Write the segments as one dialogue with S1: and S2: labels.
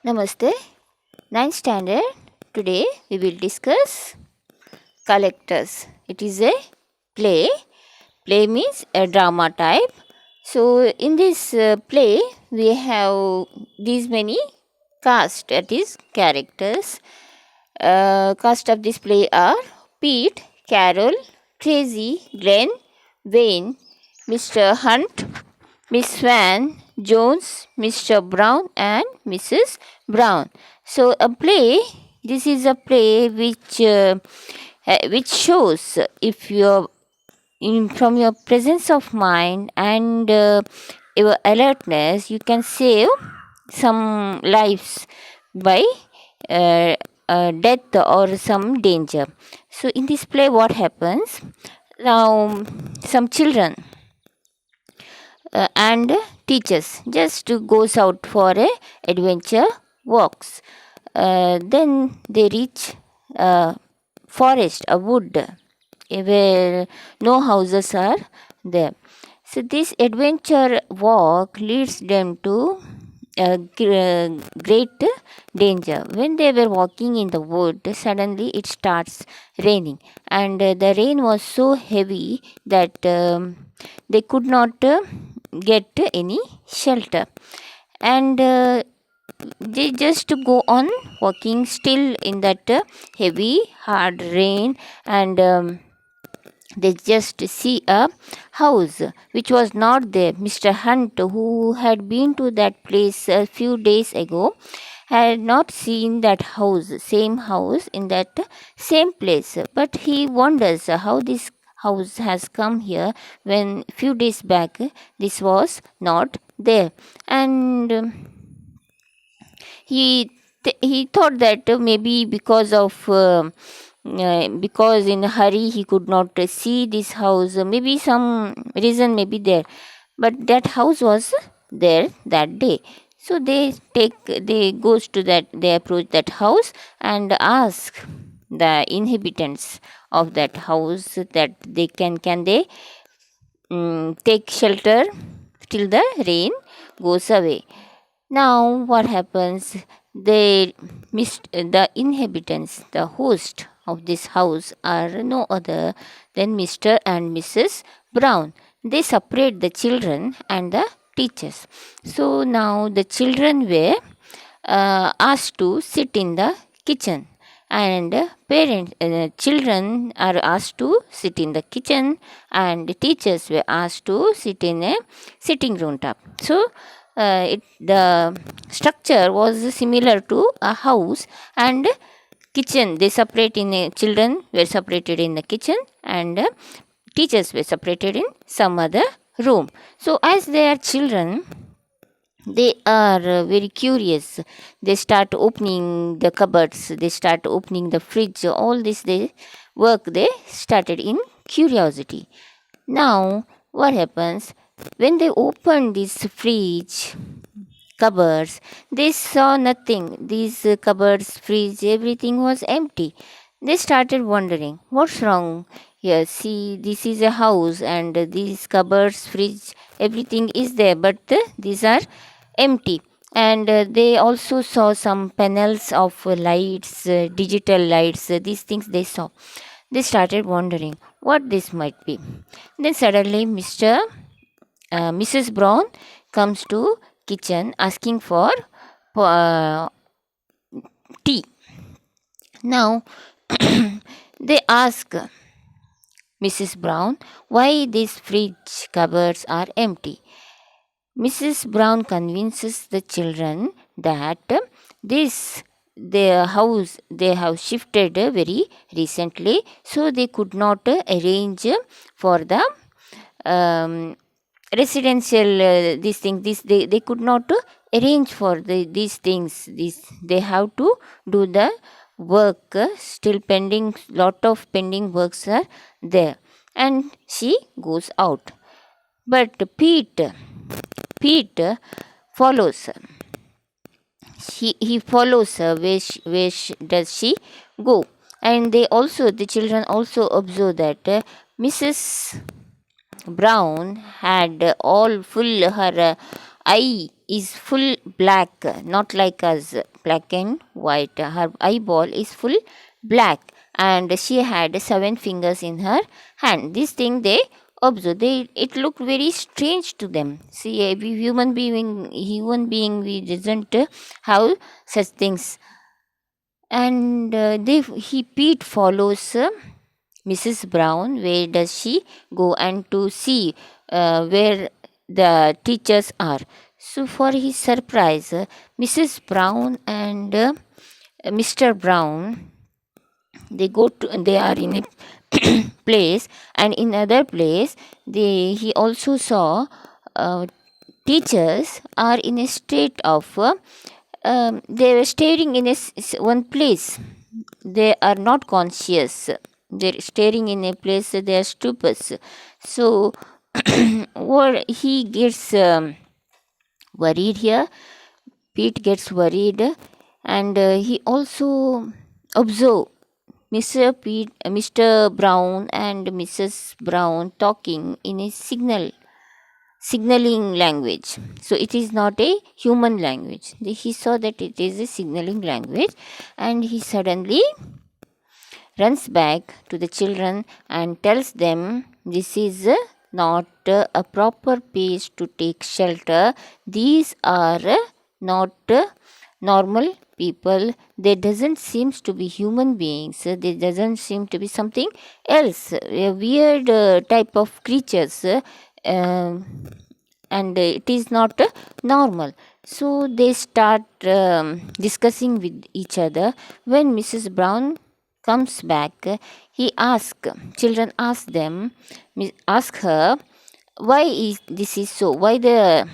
S1: Namaste, ninth standard. Today we will discuss collectors. It is a play. Play means a drama type. So, in this play, we have these many cast, that is, characters. Cast of this play are Pete, Carol, Tracy, Glenn, Wayne, Mr. Hunt, Miss Swan, Jones, Mr. Brown, and Mrs. Brown. So, a play. This is a play which shows if you're from your presence of mind and your alertness, you can save some lives by death or some danger. So, in this play, what happens? Now, some children and teachers just goes out for a adventure walks. Then they reach a forest, a wood, where no houses are there. So this adventure walk leads them to great danger. When they were walking in the wood, suddenly it starts raining, and the rain was so heavy that they could not get any shelter, and they just go on walking still in that heavy hard rain, and they just see a house which was not there. Mr. Hunt, who had been to that place a few days ago, had not seen that same house in that same place. But he wonders how this house has come here when few days back this was not there. And he thought that maybe because in a hurry he could not see this house, maybe some reason may be there, but that house was there that day. So they approach that house and ask the inhabitants of that house that they can they take shelter till the rain goes away. Now what happens? They missed the inhabitants, the host of this house are no other than Mr. and Mrs. Brown. They separate the children and the teachers. So now the children were asked to sit in the kitchen, and children are asked to sit in the kitchen, and teachers were asked to sit in a sitting room top. So the structure was similar to a house and kitchen. They separate in a, children were separated in the kitchen, and teachers were separated in some other room. So as they are children, they are very curious. They start opening the cupboards, they start opening the fridge, all this they started in curiosity. Now what happens? When they opened this fridge cupboards, they saw nothing. These cupboards, fridge, everything was empty. They started wondering, what's wrong here? See, this is a house, and these cupboards, fridge, everything is there, but these are empty. And they also saw some panels of lights, digital lights, these things they saw. They started wondering what this might be. Then suddenly Mrs. Brown comes to kitchen asking for tea. Now they ask Mrs. Brown why these fridge cupboards are empty. Mrs. Brown convinces the children that their house they have shifted very recently, so they could not arrange for the residential they could not arrange for these things. They have to do the work, still pending, lot of pending works are there, and she goes out. But Pete follows her. He follows her. Where does she go? And the children also observe that Mrs. Brown had all full her eye is full black, not like us, black and white. Her eyeball is full black, and she had 7 fingers in her hand. This thing they observed. It looked very strange to them. See, a human being, we doesn't have such things. And Pete follows Mrs. Brown. Where does she go? And to see where the teachers are. So, for his surprise, Mrs. Brown and Mr. Brown, they are in a place, and in other place he also saw teachers are in a state of they were staring in one place. They are not conscious. They're staring in a place. They are stupid. So, what he gets worried here. Pete gets worried, and he also observe Mr. Brown and Mrs. Brown talking in a signaling language. So it is not a human language. He saw that it is a signaling language, and he suddenly runs back to the children and tells them this is not a proper place to take shelter. These are not normal people. They doesn't seems to be human beings. They doesn't seem to be something else, a weird type of creatures, and it is not normal. So they start discussing with each other. When Mrs. Brown comes back, children ask her, why is this is so? Why the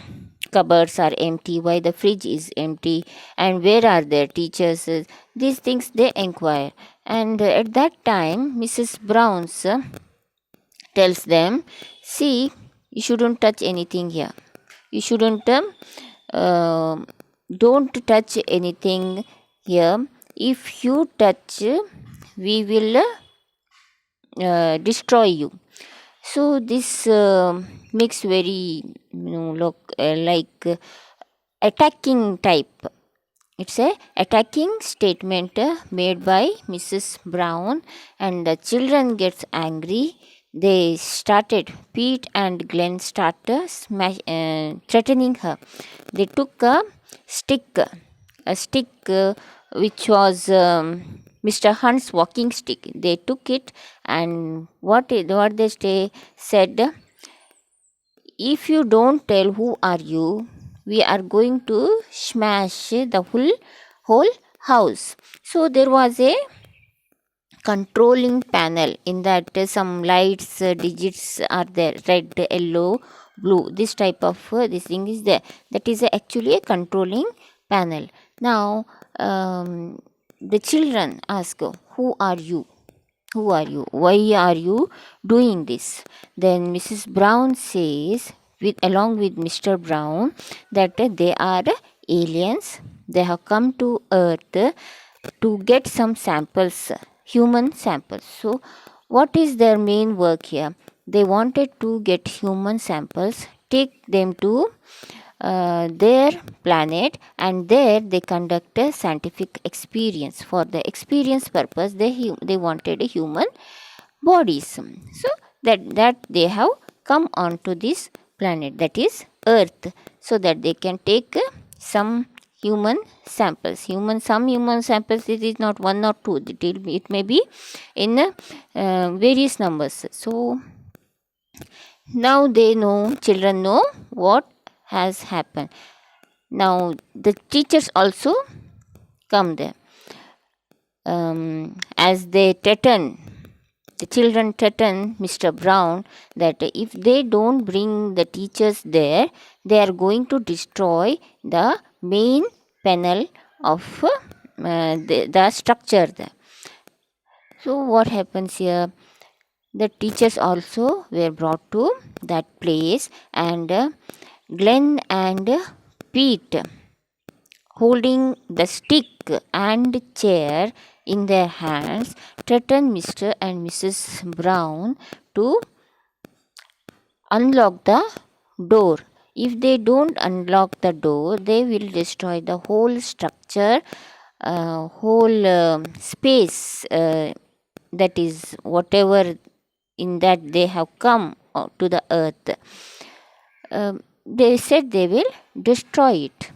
S1: cupboards are empty? Why the fridge is empty? And where are their teachers? These things they inquire. And at that time, Mrs. Brown's tells them, see, you shouldn't touch anything here. You shouldn't don't touch anything here. If you touch, we will destroy you. So this makes very look like attacking type. It's a attacking statement made by Mrs. Brown, and the children gets angry. They started, Pete and Glenn started threatening her. They took a stick, which was Mr. Hunt's walking stick. They took it, and what they said, if you don't tell who are you, we are going to smash the whole house. So there was a controlling panel in that some lights, digits are there, red, yellow, blue. This type of this thing is there. That is actually a controlling panel. Now the children ask, who are you? Who are you? Why are you doing this? Then Mrs. Brown says, along with Mr. Brown, that they are aliens. They have come to Earth to get some samples, human samples. So, what is their main work here? They wanted to get human samples, take them to their planet, and there they conduct a scientific experience. For the experience purpose, they wanted a human bodies. So that they have come onto this planet, that is Earth, so that they can take some human samples. Some human samples, it is not one or two, it may be in various numbers. So now children know what has happened. Now the teachers also come there. As they the children threaten Mr. Brown that if they don't bring the teachers there, they are going to destroy the main panel of the structure there. So what happens here? The teachers also were brought to that place, and Glenn and Pete, holding the stick and chair in their hands, threatened Mr. and Mrs. Brown to unlock the door If they don't unlock the door, they will destroy the whole structure, whole space, that is whatever in that they have come to the earth. They said they will destroy it.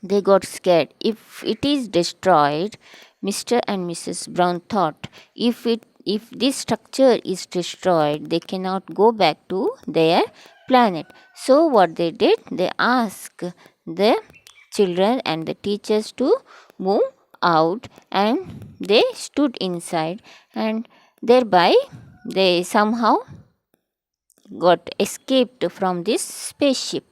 S1: They got scared. If it is destroyed, Mr. and Mrs. Brown thought, if this structure is destroyed, they cannot go back to their planet. So what they did, they asked the children and the teachers to move out, and they stood inside, and thereby they somehow got escaped from this spaceship.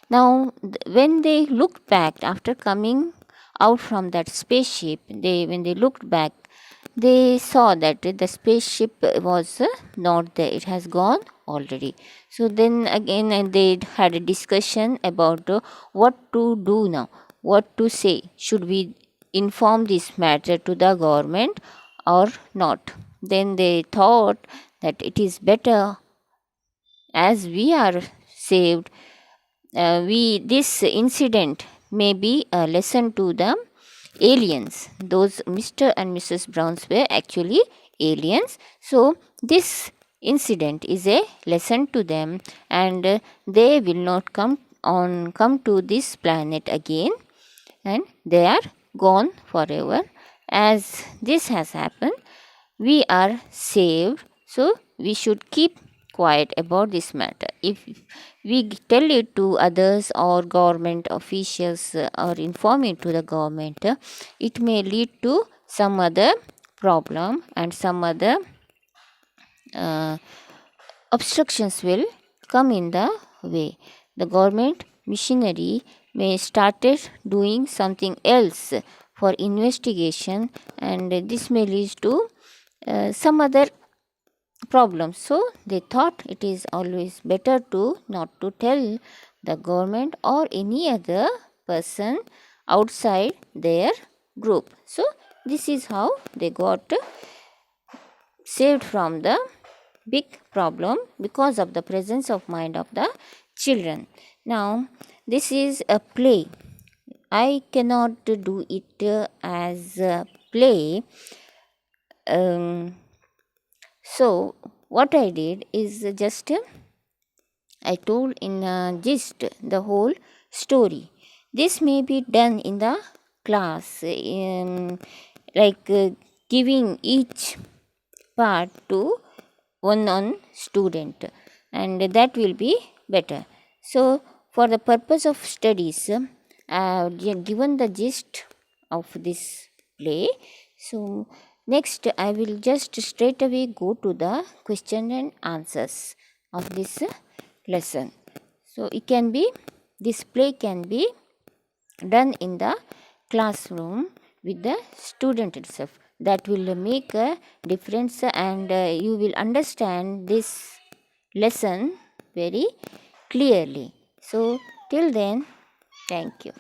S1: Now, when they looked back after coming out from that spaceship, when they looked back, they saw that the spaceship was not there; it has gone already. So then again, they had a discussion about what to do now, what to say. Should we inform this matter to the government or not? Then they thought that it is better, as we are saved, we this incident may be a lesson to the aliens. Those Mr. and Mrs. Browns were actually aliens, so this incident is a lesson to them, and they will not come to this planet again, and they are gone forever. As this has happened, we are saved, so we should keep quiet about this matter. If we tell it to others or government officials, or inform it to the government, it may lead to some other problem, and some other uh, obstructions will come in the way. The government machinery may started doing something else for investigation, and this may lead to some other problems. So they thought it is always better to not to tell the government or any other person outside their group. So this is how they got saved from the big problem because of the presence of mind of the children. Now this is a play. I cannot do it as a play. So what I did is just I told in a gist the whole story. This may be done in the class, like giving each part to one student, and that will be better. So for the purpose of studies, given the gist of this play, so next I will just straight away go to the question and answers of this lesson. So it can be, this play can be done in the classroom with the student itself. That will make a difference, and you will understand this lesson very clearly. So till then, thank you.